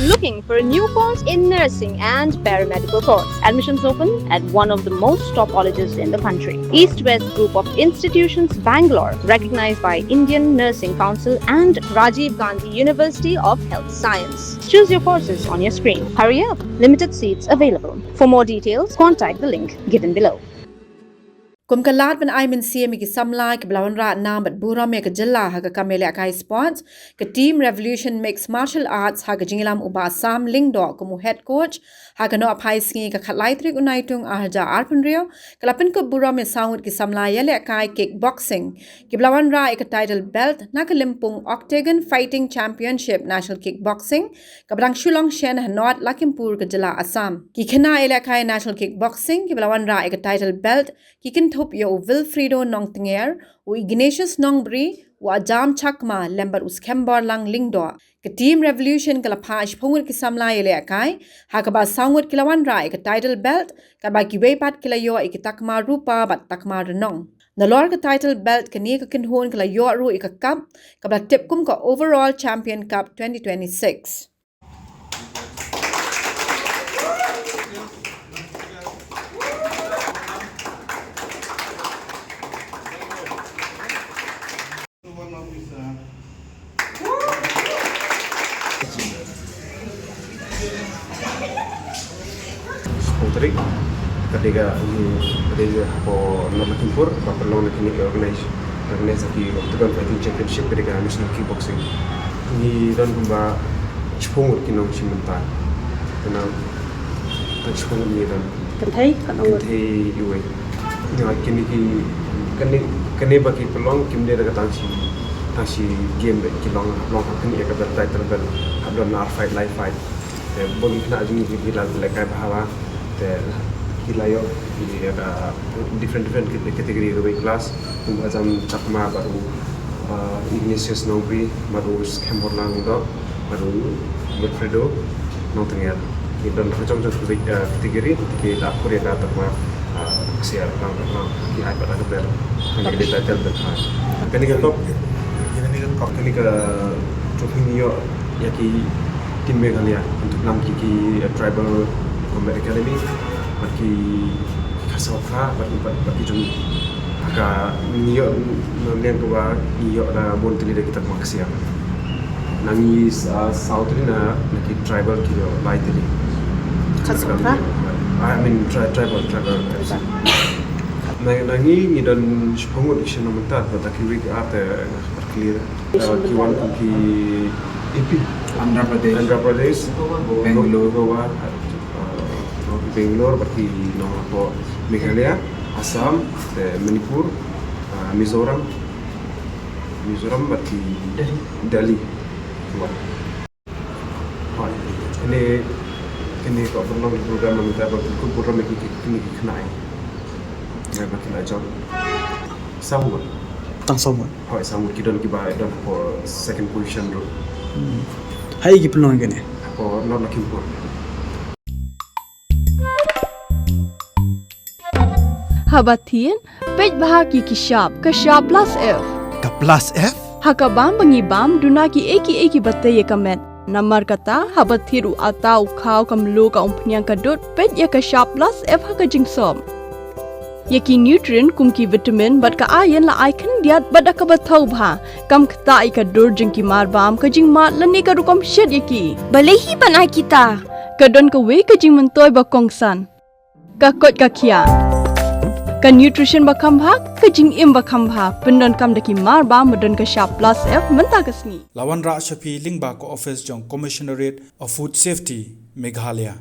Looking for a new course in nursing and paramedical course? Admissions open at one of the most top colleges in the country. East-West Group of Institutions, Bangalore, recognized by Indian Nursing Council and Rajiv Gandhi University of Health Science. Choose your courses on your screen. Hurry up! Limited seats available. For more details, contact the link given below. Kumkalat ban ay min siya miki Samla ke belawan ra na bat Burom ke jella ha ka kamele akai sports ke team Revolution Mixed Martial Arts ha ka jingilam uba Assam Lingdo kumu head coach ha ka no apai singi ka khatlai trik unaitung ahaja arpunrio kala Pynkup Burom sound ki Samla yale akai kickboxing ke belawan ra ek title belt na ka Lympung Octagon Fighting Championship National Kickboxing ka brang Shillong Mail Lakimpur ke jella Assam ki khana ele akai National Kickboxing ke belawan ra ek title belt ki kin yo Wilfredo Nongtinger, u Ignatius Nongbri, u Ajam Chakma, lembar uskembar lang lingdo. Ke team Revolution kala pash pungut ki Samla yele akai, hakaba sangut kilawan rai ke title belt, kaba kiwepat kila yo ikitakma rupa bat takma renong. Nalor ke title belt ke ni ke kinhon kala yo ru ikakap, kaba tipkum ka overall champion cup 2026. Putri ketika po Lakimpur perlu nak ini organize lagi Octagon Fighting Championship ketika National Kickboxing ini dan kumba cepung kinong cimentan karena cepung ini dan kentai iwe yang kini bagi peluang kim dia dekat tangsi game kilong kini akan bertitle bel hadon fight live fight bagi kena jadi bila lekai bahawa hilayo ini ada different kategori weight class Ajam Chakma baru Ignatius Nongri baru Skembor lang do baru Wilfredo Nongtinger dan macam-macam kategori kita Ïakura kata apa siar lang di high pada level hanya di title berkhas kini ke trophy New yaki tim Meghalaya untuk nam ki tribal Combat Academy bagi kasauka bagi jom agak niyo yang tua niyo na bon tili de kita maksia nangi south ni na naki tribal kilo lai tili kasauka I mean tribal nangi ni dan sepungut isu nomentat bataki week after clear kiwan ki EP Andhra Pradesh Bangalore berarti nomor Meghalaya, Assam, Manipur, Mizoram berarti Delhi. Ini kau pernah program minta berikut Burom ini kenai. Mereka kena jam. Sama. Sama kita lagi bayar dan for second position tu. Hai kita peluang ni. For not looking for. Habatin, pej bahagi ki shop plus F. Ka plus F? Hakabam bangibam duna ki eki batte ye kamet. Namar kata habathiru atau khau kamlu ka umpnyang kadut pej ye ka shop plus F haka jingsom. Ye ki nutrient kum ki vitamin bat ka iron la icon diat bat ka bathau bha kam khta ka dur jing ki marbam ka jing mat lani ka rukom shed ye ki. Balehi banai kita. Kadon ka we ka jing mentoy ba kongsan. Ka kot ka kia. Ka nutrition bakam bhag ka jing im bakam bha pendon kam daki mar ba medon ka shop plus F menta kasni Lawan Ra Shafi Lingba ko office jong Commissionerate of Food Safety Meghalaya